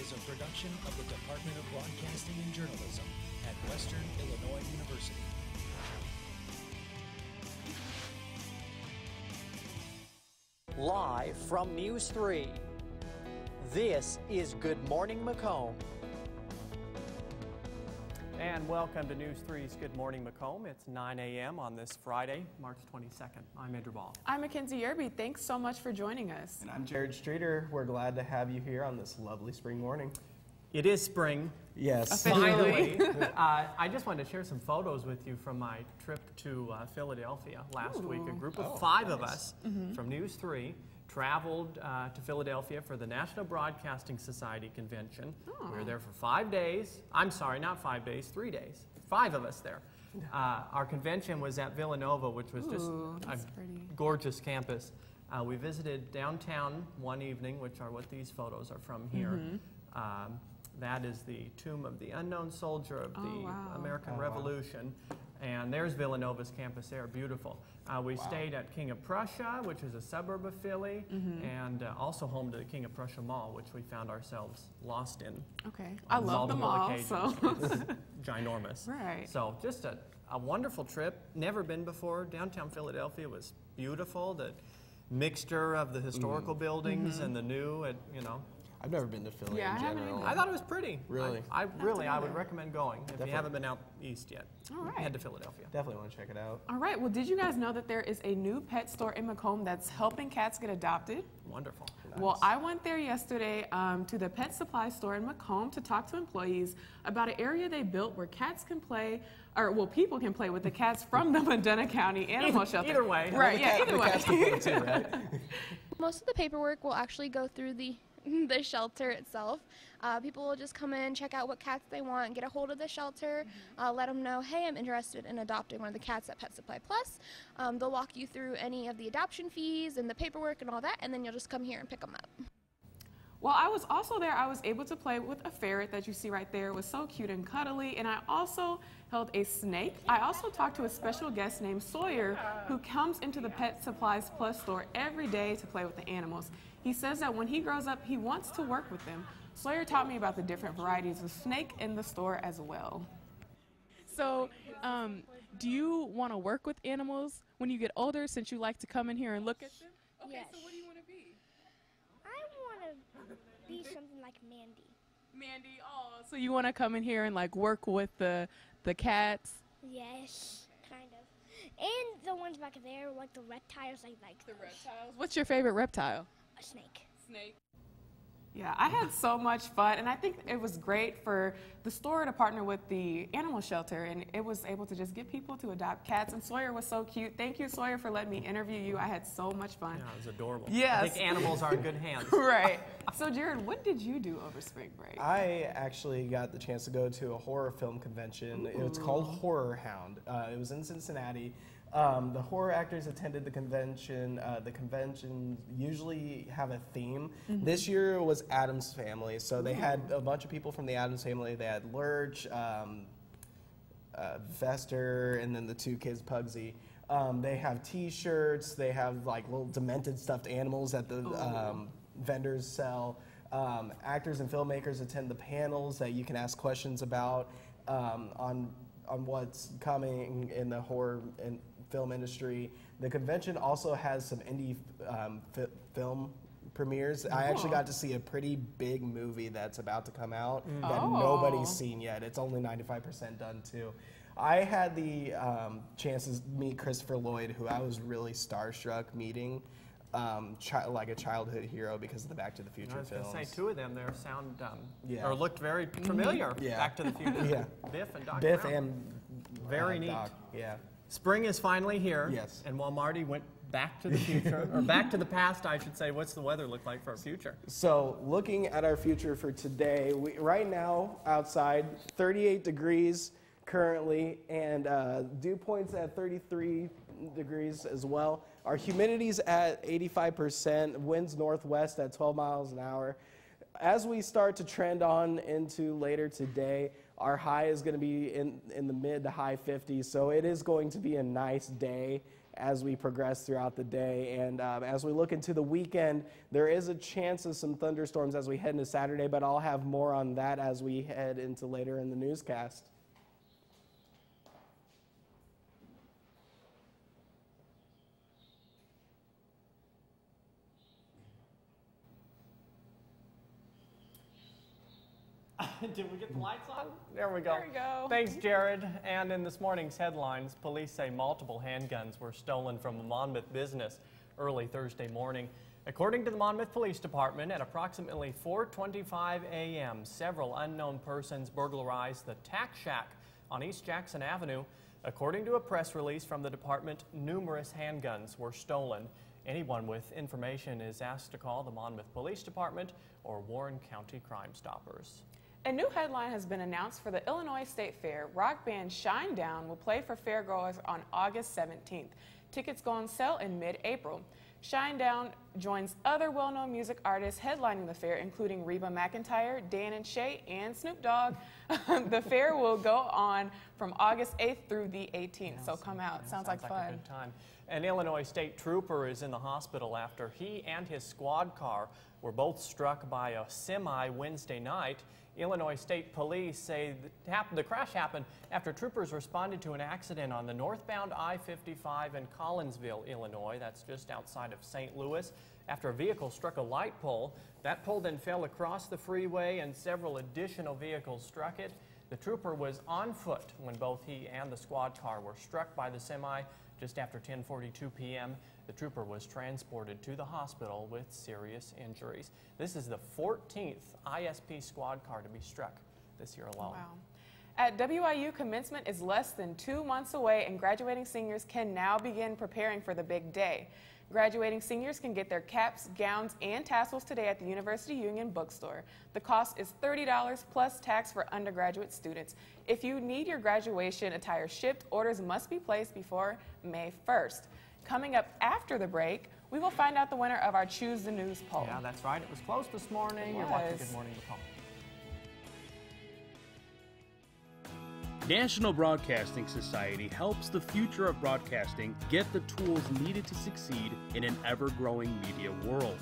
is a production of the Department of Broadcasting and Journalism at Western Illinois University. Live from News 3, this is Good Morning Macomb. And welcome to News 3's Good Morning Macomb. It's 9 a.m. on this Friday, March 22nd. I'm Andrew Ball. I'm Mackenzie Yerby. Thanks so much for joining us. And I'm Jared Streeter. We're glad to have you here on this lovely spring morning. It is spring. Yes. Finally. I just wanted to share some photos with you from my trip to Philadelphia last week. A group of five of us from News 3 traveled to Philadelphia for the National Broadcasting Society convention. We were there for 5 days. I'm sorry, not 5 days, 3 days. 5 of us there. Our convention was at Villanova, which was just a gorgeous campus. We visited downtown one evening, which are what these photos are from here. That is the Tomb of the Unknown Soldier of the American Revolution. And there's Villanova's campus there, beautiful. We stayed at King of Prussia, which is a suburb of Philly, and also home to the King of Prussia Mall, which we found ourselves lost in. Okay, I love the mall, so. It's ginormous. Right. So just a wonderful trip, never been before. Downtown Philadelphia was beautiful, the mixture of the historical buildings and the new, you know. I've never been to Philly in general. I thought it was pretty. Really? I would recommend going if you haven't been out east yet. All right. Head to Philadelphia. Definitely want to check it out. All right, well, did you guys know that there is a new pet store in Macomb that's helping cats get adopted? Wonderful. Nice. Well, I went there yesterday to the pet supply store in Macomb to talk to employees about an area they built where cats can play, or well, people can play with the cats from the Medina County Animal Shelter. Either way. Right, yeah, either way. Cats can play too, right? Most of the paperwork will actually go through the shelter itself. People will just come in, check out what cats they want, get a hold of the shelter, let them know, hey, I'm interested in adopting one of the cats at Pet Supply Plus. They'll walk you through any of the adoption fees and the paperwork and all that, and then you'll just come here and pick them up. Well, I was also there. I was able to play with a ferret that you see right there. It was so cute and cuddly, and I also held a snake. I also talked to a special guest named Sawyer, who comes into the Pet Supplies Plus store every day to play with the animals. He says that when he grows up, he wants to work with them. Sawyer taught me about the different varieties of snake in the store as well. So, do you want to work with animals when you get older, since you like to come in here and look at them? Okay, yes. So what do you want to be? I want to be something like Mandy. Mandy, oh, so you want to come in here and like work with the cats? Yes, kind of. And the ones back there, like the reptiles, like the reptiles. What's your favorite reptile? A snake. Snake. Yeah, I had so much fun, and I think it was great for the store to partner with the animal shelter, and it was able to just get people to adopt cats, and Sawyer was so cute. Thank you, Sawyer, for letting me interview you. I had so much fun. Yeah, it was adorable. Yes. I think animals are in good hands. Right. So, Jared, what did you do over spring break? I actually got the chance to go to a horror film convention. It was called Horror Hound. It was in Cincinnati. The horror actors attended the convention. The conventions usually have a theme. This year was Addams Family, so they had a bunch of people from the Addams Family. They had Lurch, Vester, and then the 2 kids, Pugsy. They have T-shirts. They have like little demented stuffed animals that the vendors sell. Actors and filmmakers attend the panels that you can ask questions about on what's coming in the horror and film industry. The convention also has some indie film premieres. I actually got to see a pretty big movie that's about to come out that nobody's seen yet. It's only 95% done too. I had the chance to meet Christopher Lloyd, who I was really starstruck meeting. Like a childhood hero because of the Back to the Future films. I was going to say 2 of them there sound or looked very familiar. Back to the Future. Biff and Doc Biff Brown. And very neat. Doc. Yeah. Spring is finally here. Yes. And while Marty went back to the future, or back to the past, I should say, what's the weather look like for our future? So looking at our future for today, right now outside, 38 degrees currently, and dew points at 33 degrees as well. Our humidity's at 85%, winds northwest at 12 miles an hour. as we start to trend on into later today, our high is going to be in the mid to high 50s, so it is going to be a nice day as we progress throughout the day. And as we look into the weekend, there is a chance of some thunderstorms as we head into Saturday, but I'll have more on that as we head into later in the newscast. Did we get the lights on? There we go. There we go. Thanks, Jared. And in this morning's headlines, police say multiple handguns were stolen from a Monmouth business early Thursday morning. According to the Monmouth Police Department, at approximately 4:25 a.m., several unknown persons burglarized the Tack Shack on East Jackson Avenue. According to a press release from the department, numerous handguns were stolen. Anyone with information is asked to call the Monmouth Police Department or Warren County Crime Stoppers. A new headline has been announced for the Illinois State Fair. Rock band Shinedown will play for fairgoers on August 17th. Tickets go on sale in mid-April. Shinedown joins other well-known music artists headlining the fair, including Reba McEntire, Dan and Shay, and Snoop Dogg. The fair will go on from August 8th through the 18th, so come out. Sounds like fun. A good time. An Illinois state trooper is in the hospital after he and his squad car were both struck by a semi Wednesday night. Illinois State Police say the crash happened after troopers responded to an accident on the northbound I-55 in Collinsville, Illinois. That's just outside of St. Louis. After a vehicle struck a light pole, that pole then fell across the freeway and several additional vehicles struck it. The trooper was on foot when both he and the squad car were struck by the semi just after 10:42 p.m. The trooper was transported to the hospital with serious injuries. This is the 14th ISP squad car to be struck this year alone. Wow. At WIU, commencement is less than 2 months away, and graduating seniors can now begin preparing for the big day. Graduating seniors can get their caps, gowns, and tassels today at the University Union Bookstore. The cost is $30 plus tax for undergraduate students. If you need your graduation attire shipped, orders must be placed before May 1st. Coming up after the break, we will find out the winner of our Choose the News poll. Yeah, that's right. It was close this morning. You're watching Good Morning Macomb. National Broadcasting Society helps the future of broadcasting get the tools needed to succeed in an ever-growing media world.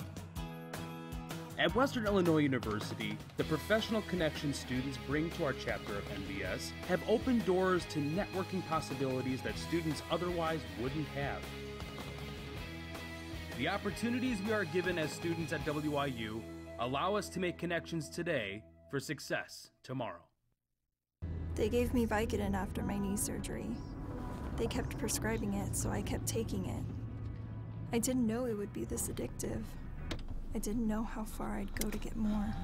At Western Illinois University, the professional connections students bring to our chapter of NBS have opened doors to networking possibilities that students otherwise wouldn't have. The opportunities we are given as students at WIU allow us to make connections today for success tomorrow. They gave me Vicodin after my knee surgery. They kept prescribing it, so I kept taking it. I didn't know it would be this addictive. I didn't know how far I'd go to get more.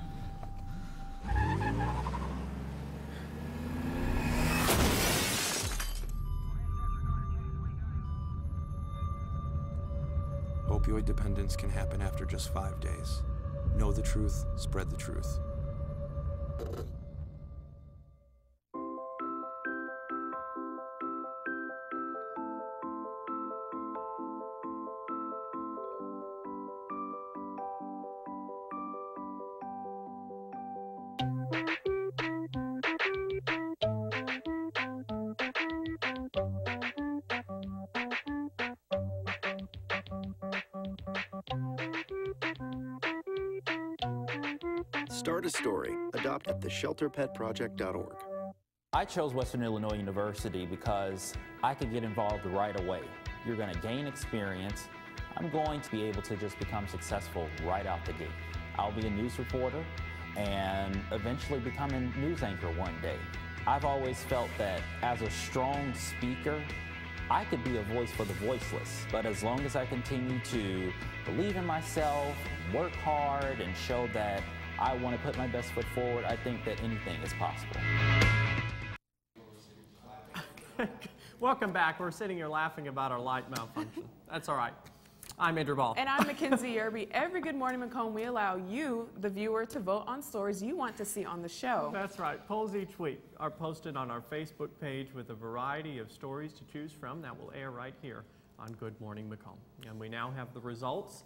Opioid dependence can happen after just 5 days. Know the truth, spread the truth. Start a story. Adopt at theshelterpetproject.org. I chose Western Illinois University because I could get involved right away. You're going to gain experience. I'm going to be able to just become successful right out the gate. I'll be a news reporter and eventually become a news anchor one day. I've always felt that as a strong speaker, I could be a voice for the voiceless. But as long as I continue to believe in myself, work hard, and show that I want to put my best foot forward, I think that anything is possible. Welcome back. We're sitting here laughing about our light malfunction. That's all right. I'm Andrew Ball. And I'm Mackenzie Yerby. Every Good Morning Macomb, we allow you, the viewer, to vote on stories you want to see on the show. That's right. Polls each week are posted on our Facebook page with a variety of stories to choose from that will air right here on Good Morning Macomb. And we now have the results.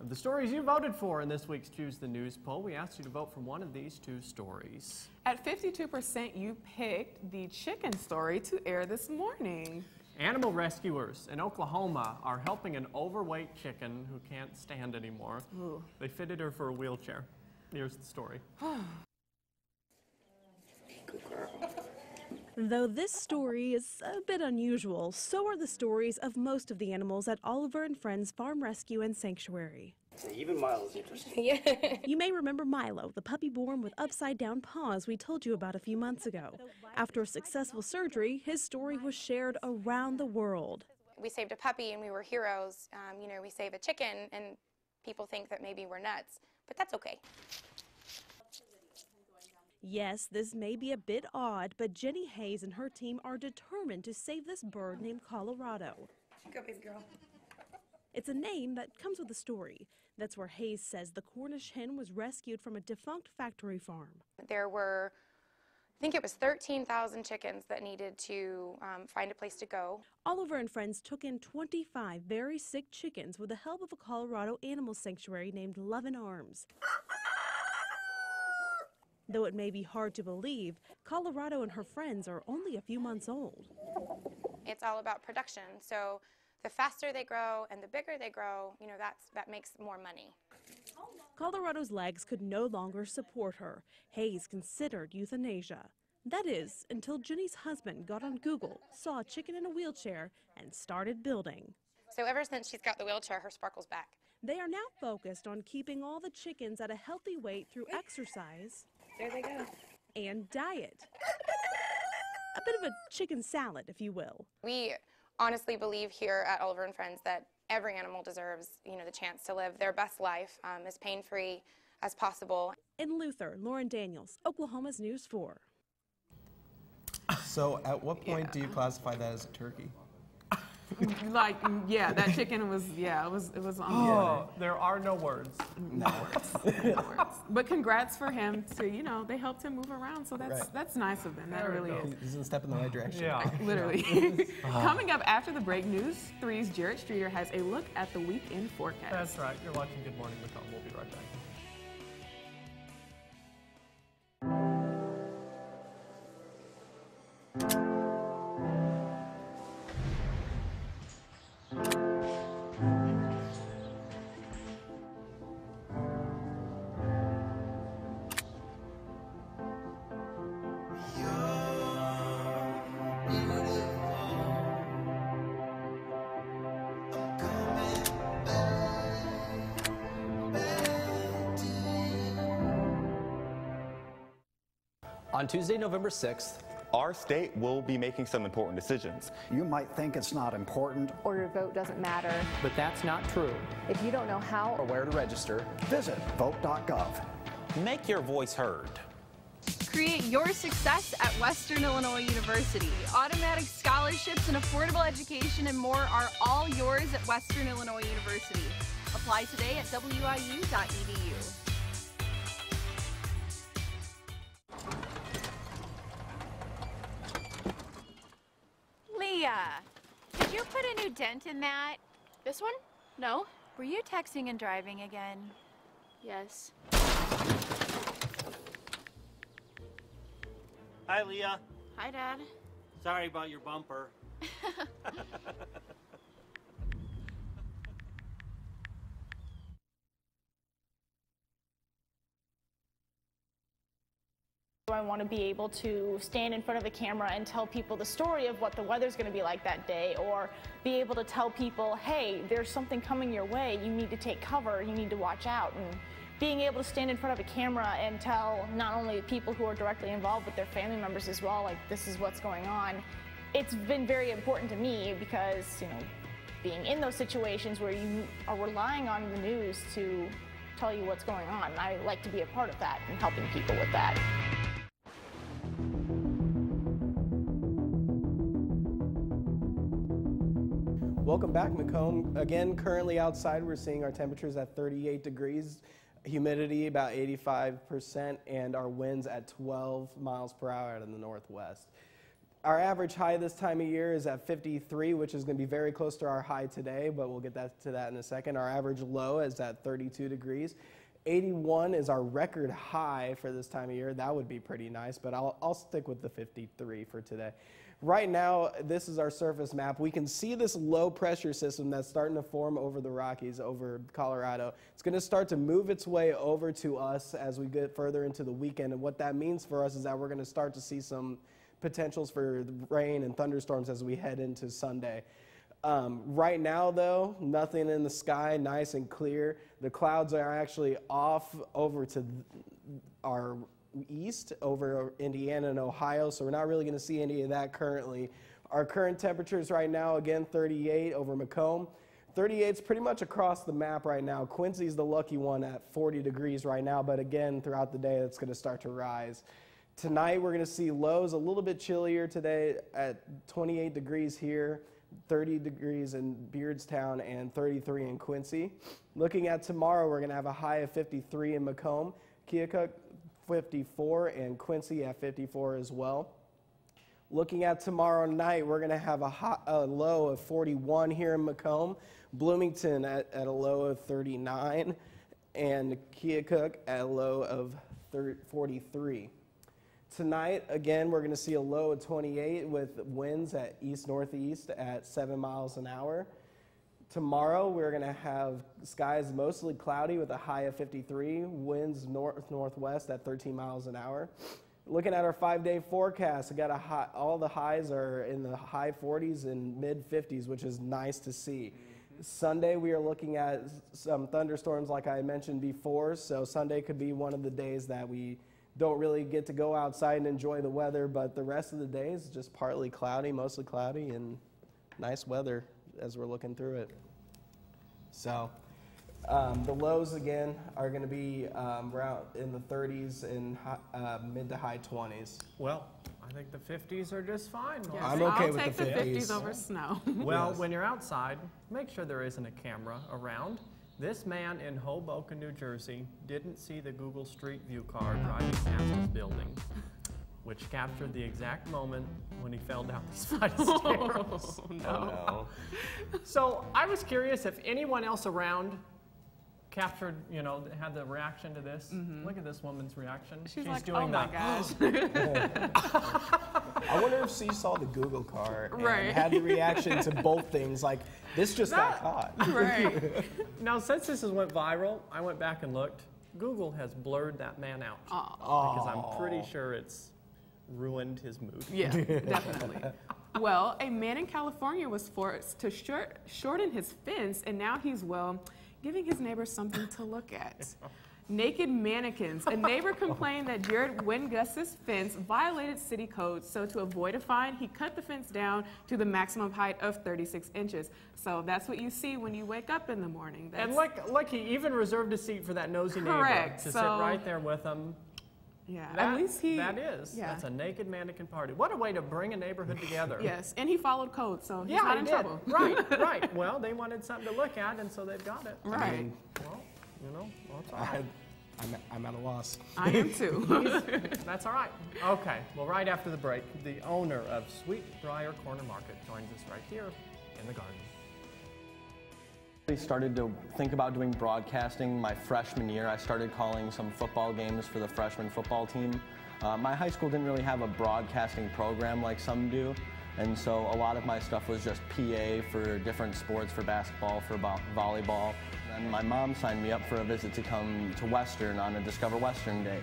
Of the stories you voted for in this week's Choose the News poll, we asked you to vote for one of these two stories. At 52%, you picked the chicken story to air this morning. Animal rescuers in Oklahoma are helping an overweight chicken who can't stand anymore. Ooh. They fitted her for a wheelchair. Here's the story. Though this story is a bit unusual, so are the stories of most of the animals at Oliver and Friends Farm Rescue and Sanctuary. Even Milo's interesting. Yeah. You may remember Milo, the puppy born with upside-down paws we told you about a few months ago. After a successful surgery, his story was shared around the world. We saved a puppy and we were heroes. You know, we save a chicken and people think that maybe we're nuts, but that's okay. Yes, this may be a bit odd, but Jenny Hayes and her team are determined to save this bird named Colorado. Go, baby girl. It's a name that comes with a story. That's where Hayes says the Cornish hen was rescued from a defunct factory farm. There were, I think it was 13,000 chickens that needed to find a place to go. Oliver and Friends took in 25 very sick chickens with the help of a Colorado animal sanctuary named Lovin' Arms. Though it may be hard to believe, Colorado and her friends are only a few months old. It's all about production, so the faster they grow and the bigger they grow, you know, that makes more money. Colorado's legs could no longer support her. Hayes considered euthanasia. That is, until Jenny's husband got on Google, saw a chicken in a wheelchair, and started building. So ever since she's got the wheelchair, her sparkle's back. They are now focused on keeping all the chickens at a healthy weight through exercise. There they go. And diet. A bit of a chicken salad, if you will. We honestly believe here at Oliver and Friends that every animal deserves, you know, the chance to live their best life as pain-free as possible. In Luther, Lauren Daniels, Oklahoma's News 4. So at what point do you classify that as a turkey? Like, yeah, that chicken was, yeah, it was on Oh, there are no words. No words. No words. But congrats for him to, you know, they helped him move around, so that's nice of them. That really is. He's a step in the right direction. Yeah. Literally. Coming up after the break, News 3's Jarrett Streeter has a look at the weekend forecast. That's right. You're watching Good Morning Macomb. We'll be right back. On Tuesday, November 6th, our state will be making some important decisions. You might think it's not important, or your vote doesn't matter. But that's not true. If you don't know how or where to register, visit vote.gov. Make your voice heard. Create your success at Western Illinois University. Automatic scholarships and affordable education and more are all yours at Western Illinois University. Apply today at wiu.edu. Leah, did you put a new dent in that? This one? No. Were you texting and driving again? Yes. Hi, Leah. Hi, Dad. Sorry about your bumper. I want to be able to stand in front of the camera and tell people the story of what the weather's going to be like that day, or be able to tell people, hey, there's something coming your way, you need to take cover, you need to watch out. And being able to stand in front of a camera and tell not only people who are directly involved, but their family members as well, like, this is what's going on. It's been very important to me because, you know, being in those situations where you are relying on the news to tell you what's going on, I like to be a part of that and helping people with that. Welcome back, Macomb. Again, currently outside, we're seeing our temperatures at 38 degrees, humidity about 85%, and our winds at 12 miles per hour out of the northwest. Our average high this time of year is at 53, which is going to be very close to our high today, but we'll get to that in a second. Our average low is at 32 degrees. 81 is our record high for this time of year. That would be pretty nice, but I'll stick with the 53 for today. Right now, this is our surface map. We can see this low pressure system that's starting to form over the Rockies, over Colorado. It's going to start to move its way over to us as we get further into the weekend. And what that means for us is that we're going to start to see some potentials for rain and thunderstorms as we head into Sunday. Right now, though, nothing in the sky, nice and clear. The clouds are actually off over to our east, over Indiana and Ohio, so we're not really going to see any of that currently. Our current temperatures right now, again, 38 over Macomb. 38's pretty much across the map right now. Quincy's the lucky one at 40 degrees right now, but again, throughout the day, it's going to start to rise. Tonight, we're going to see lows a little bit chillier today at 28 degrees here, 30 degrees in Beardstown, and 33 in Quincy. Looking at tomorrow, we're going to have a high of 53 in Macomb, Keokuk 54, and Quincy at 54 as well. Looking at tomorrow night, we're going to have a low of 41 here in Macomb, Bloomington at a low of 39, and Keokuk at a low of 43. Tonight, again, we're going to see a low of 28 with winds at east-northeast at 7 miles an hour. Tomorrow, we're going to have skies mostly cloudy with a high of 53, winds north-northwest at 13 miles an hour. Looking at our 5-day forecast, we got all the highs are in the high 40s and mid-50s, which is nice to see. Sunday, we are looking at some thunderstorms like I mentioned before, so Sunday could be one of the days that we don't really get to go outside and enjoy the weather, but the rest of the day is just partly cloudy, mostly cloudy, and nice weather as we're looking through it. So the lows, again, are going to be around in the 30s and mid to high 20s. Well, I think the 50s are just fine. Yes, I'm okay with take the 50s. over snow. Well, Yes. when you're outside, make sure there isn't a camera around. This man in Hoboken, New Jersey, didn't see the Google Street View car driving past his building, which captured the exact moment when he fell down these flight of stairs. Oh, no. So I was curious if anyone else around captured, had the reaction to this. Look at this woman's reaction. She's like, doing oh my that. gosh. I wonder if she saw the Google car and Right. had the reaction to both things, like, this just got caught. Right. Now, since this went viral, I went back and looked. Google has blurred that man out because I'm pretty sure it's ruined his mood. Yeah, definitely. Well, a man in California was forced to shorten his fence, and now he's, giving his neighbors something to look at. Naked mannequins. A neighbor complained that Jared Wingus's fence violated city codes, so to avoid a fine, he cut the fence down to the maximum height of 36 inches. So that's what you see when you wake up in the morning. And like he even reserved a seat for that nosy neighbor to sit right there with him. Yeah, That, at least he. That's a naked mannequin party. What a way to bring a neighborhood together. Yes, and he followed code, so he's Yeah, not he in did. trouble. Right. Well, they wanted something to look at, and so they've got it. Right. Well, it's all right. I'm at a loss. I am too. That's all right. Okay. Well, right after the break, the owner of Sweet Briar Corner Market joins us right here in the garden. I started to think about doing broadcasting my freshman year. I started calling some football games for the freshman football team. My high school didn't really have a broadcasting program like some do, and so a lot of my stuff was just PA for different sports, for basketball, for volleyball. And my mom signed me up for a visit to come to Western on a Discover Western day.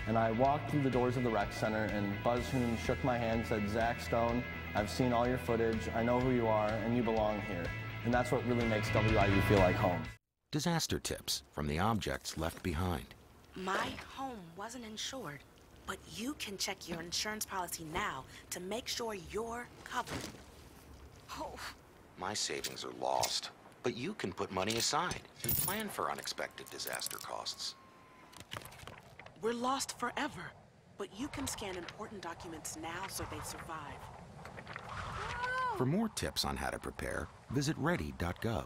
And I walked through the doors of the rec center, and Buzz Hoon shook my hand, said, "Zach Stone, I've seen all your footage, I know who you are, and you belong here." And that's what really makes WIU feel like home. Disaster tips from the objects left behind. My home wasn't insured, but you can check your insurance policy now to make sure you're covered. Oh. My savings are lost, but you can put money aside and plan for unexpected disaster costs. We're lost forever, but you can scan important documents now so they survive. For more tips on how to prepare, visit ready.gov.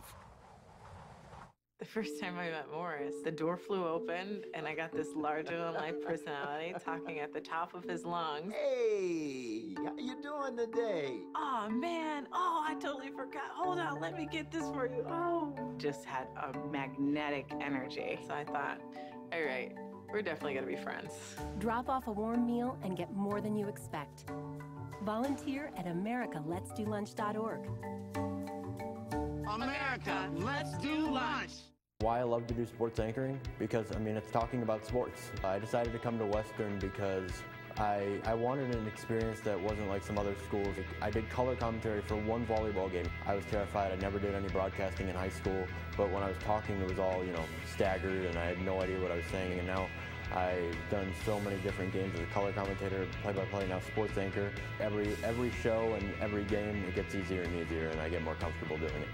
The first time I met Morris, the door flew open and I got this larger-than-life personality talking at the top of his lungs. Hey, how you doing today? Oh, man. Oh, I totally forgot. Hold on, let me get this for you. Oh. Just had a magnetic energy. So I thought, all right, we're definitely going to be friends. Drop off a warm meal and get more than you expect. Volunteer at americaletsdolunch.org. America, let's do lunch. Why I love to do sports anchoring? Because, I mean, it's talking about sports. I decided to come to Western because I wanted an experience that wasn't like some other schools. I did color commentary for one volleyball game. I was terrified. I never did any broadcasting in high school, but when I was talking, it was all, you know, staggered, and I had no idea what I was saying. And now I've done so many different games as a color commentator, play-by-play, now sports anchor. Every show and every game, it gets easier and easier, and I get more comfortable doing it.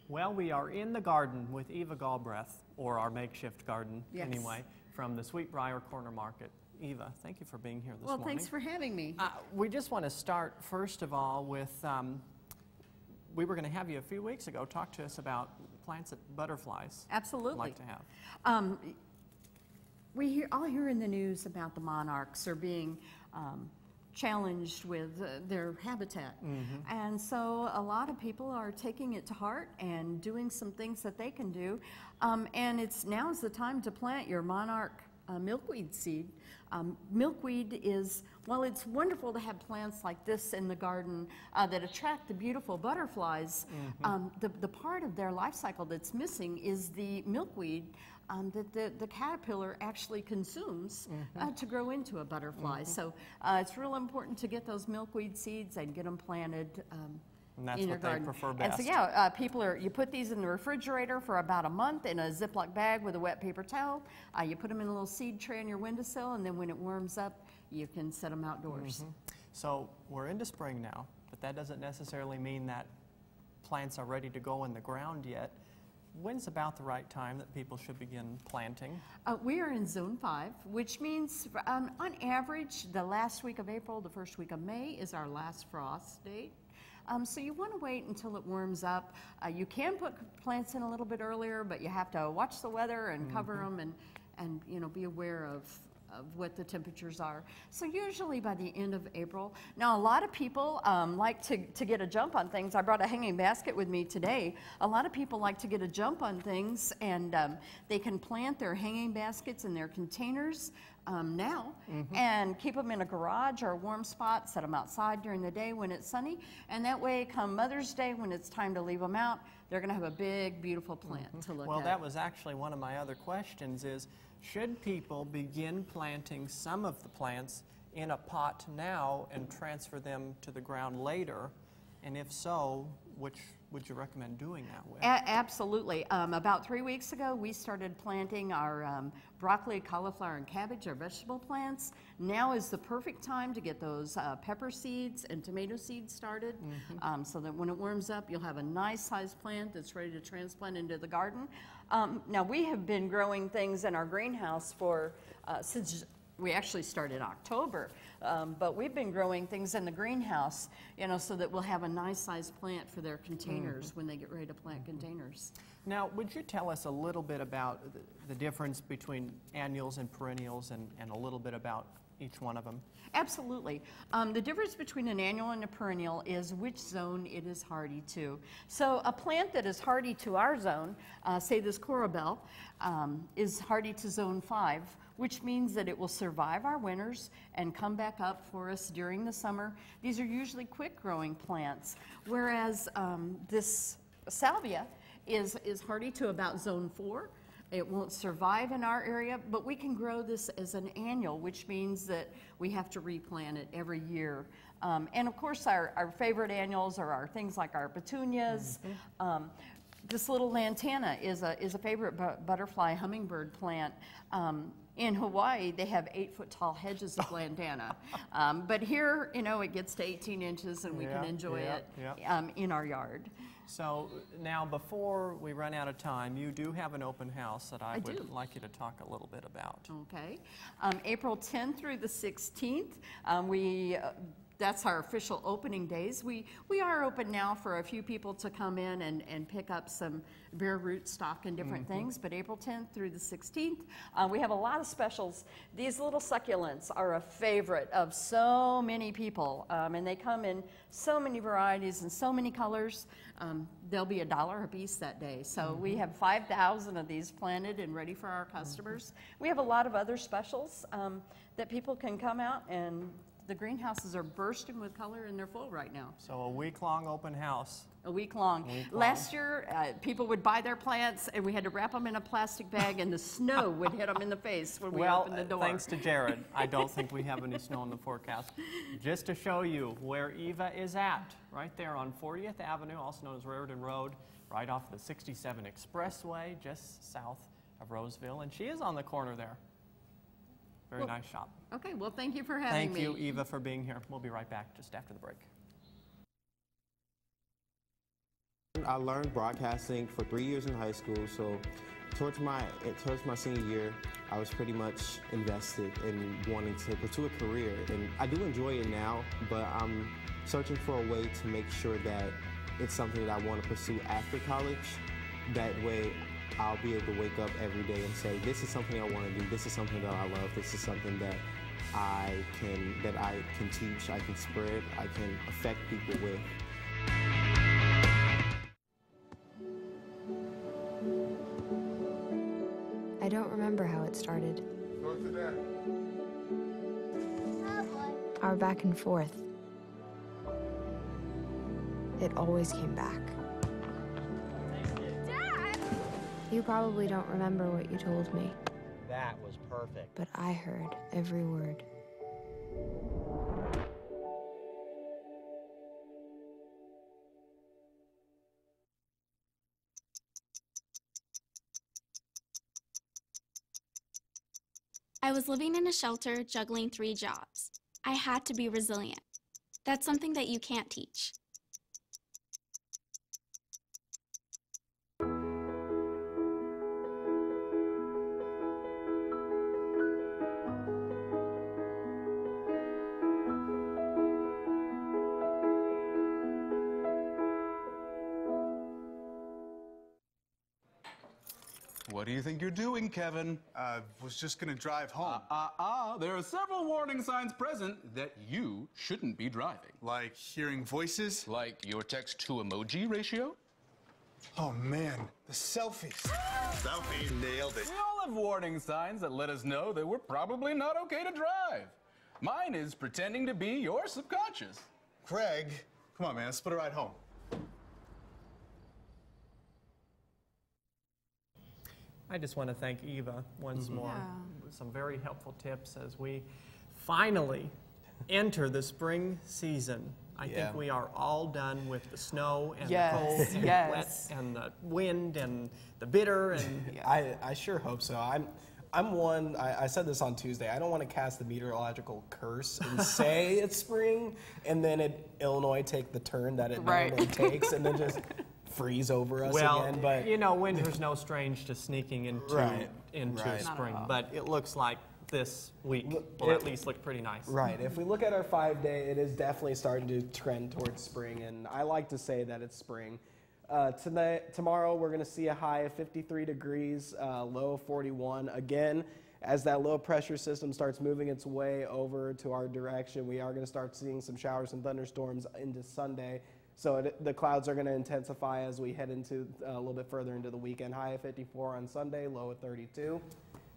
Well, we are in the garden with Eva Galbraith, or our makeshift garden, anyway, from the Sweetbriar Corner Market. Eva, thank you for being here this morning. Well, thanks for having me. We just want to start, first of all, with, we were going to have you a few weeks ago talk to us about plants that butterflies Absolutely. like to have. We all hear in the news about the monarchs are being challenged with their habitat. And so a lot of people are taking it to heart and doing some things that they can do. And now's the time to plant your monarch milkweed seed. Milkweed is, while it's wonderful to have plants like this in the garden that attract the beautiful butterflies, the part of their life cycle that's missing is the milkweed that the caterpillar actually consumes to grow into a butterfly. So it's real important to get those milkweed seeds and get them planted and that's in your what they garden. prefer best. And so yeah, you put these in the refrigerator for about a month in a Ziploc bag with a wet paper towel. You put them in a little seed tray on your windowsill, and then when it warms up, you can set them outdoors. So we're into spring now, but that doesn't necessarily mean that plants are ready to go in the ground yet. When's about the right time that people should begin planting? We are in Zone 5, which means on average, the last week of April, the first week of May is our last frost date. So you want to wait until it warms up. You can put plants in a little bit earlier, but you have to watch the weather and cover them and you know, be aware of what the temperatures are. So usually by the end of April. Now a lot of people like to get a jump on things. I brought a hanging basket with me today. A lot of people like to get a jump on things, and they can plant their hanging baskets in their containers now and keep them in a garage or a warm spot, set them outside during the day when it's sunny, and that way come Mother's Day when it's time to leave them out, they're going to have a big beautiful plant to look at. Well, that was actually one of my other questions is, should people begin planting some of the plants in a pot now and transfer them to the ground later? And if so, which would you recommend doing that with? Absolutely. About 3 weeks ago, we started planting our broccoli, cauliflower, and cabbage, our vegetable plants. Now is the perfect time to get those pepper seeds and tomato seeds started, so that when it warms up, you'll have a nice sized plant that's ready to transplant into the garden. Now, we have been growing things in our greenhouse for since we actually started in October, but we've been growing things in the greenhouse, you know, so that we'll have a nice sized plant for their containers when they get ready to plant containers. Now, would you tell us a little bit about the difference between annuals and perennials, and a little bit about each one of them? Absolutely. The difference between an annual and a perennial is which zone it is hardy to. So a plant that is hardy to our zone, say this Corabelle, is hardy to zone 5, which means that it will survive our winters and come back up for us during the summer. These are usually quick growing plants, whereas this salvia is hardy to about zone 4. It won't survive in our area, but we can grow this as an annual, which means that we have to replant it every year. And of course, our favorite annuals are things like our petunias. This little lantana is a favorite butterfly hummingbird plant. In Hawaii, they have 8-foot tall hedges of lantana. But here, you know, it gets to 18 inches and we can enjoy it in our yard. So now, before we run out of time, you do have an open house that I would like you to talk a little bit about. Okay. April 10th through the 16th, we that's our official opening days. We are open now for a few people to come in and pick up some bare root stock and different things, but April 10th through the 16th, we have a lot of specials. These little succulents are a favorite of so many people, and they come in so many varieties and so many colors. They'll be $1 a piece that day. So we have 5,000 of these planted and ready for our customers. We have a lot of other specials that people can come out, and the greenhouses are bursting with color and they're full right now. So a week-long open house. A week long. Last year, people would buy their plants and we had to wrap them in a plastic bag and the snow would hit them in the face when we opened the door. Thanks to Jared, I don't think we have any snow in the forecast. Just to show you where Eva is at, right there on 40th Avenue, also known as Raritan Road, right off the 67 Expressway, just south of Roseville, and she is on the corner there. Very nice shop. Okay, well, thank you for having me. Thank you, Eva, for being here. We'll be right back just after the break. I learned broadcasting for 3 years in high school, so towards my senior year, I was pretty much invested in wanting to pursue a career. And I do enjoy it now, but I'm searching for a way to make sure that it's something that I want to pursue after college. That way, I'll be able to wake up every day and say, this is something I want to do, this is something that I love, this is something that I can teach, I can spread, I can affect people with. I don't remember how it started. Our back and forth. It always came back. You probably don't remember what you told me. That was perfect. But I heard every word. I was living in a shelter, juggling 3 jobs. I had to be resilient. That's something that you can't teach. What do you think you're doing, Kevin? Was just gonna drive home. There are several warning signs present that you shouldn't be driving. Like hearing voices? Like your text-to-emoji ratio? Oh man, the selfies. Selfie nailed it. We all have warning signs that let us know that we're probably not okay to drive. Mine is pretending to be your subconscious. Craig, come on man, let's split a ride home. I just want to thank Eva once more. Some very helpful tips as we finally enter the spring season. I think we are all done with the snow and the cold and the wet and the wind and the bitter. And I sure hope so. I'm one, I said this on Tuesday, I don't want to cast the meteorological curse and say it's spring and then Illinois take the turn that it normally takes and then just freeze over us again. But you know, winter's no strange to sneaking into spring, but it looks like this week will at least look pretty nice. Right. If we look at our 5-day, it is definitely starting to trend towards spring, and I like to say that it's spring. Tomorrow we're going to see a high of 53 degrees, low of 41. Again, as that low pressure system starts moving its way over to our direction, we are going to start seeing some showers and thunderstorms into Sunday. So the clouds are going to intensify as we head into a little bit further into the weekend. High of 54 on Sunday, low of 32.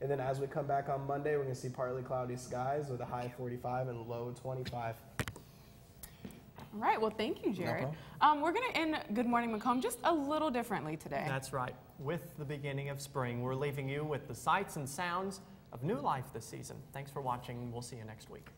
And then as we come back on Monday, we're going to see partly cloudy skies with a high of 45 and low of 25. All right, well, thank you, Jared. We're going to end Good Morning Macomb just a little differently today. That's right. With the beginning of spring, we're leaving you with the sights and sounds of new life this season. Thanks for watching. We'll see you next week.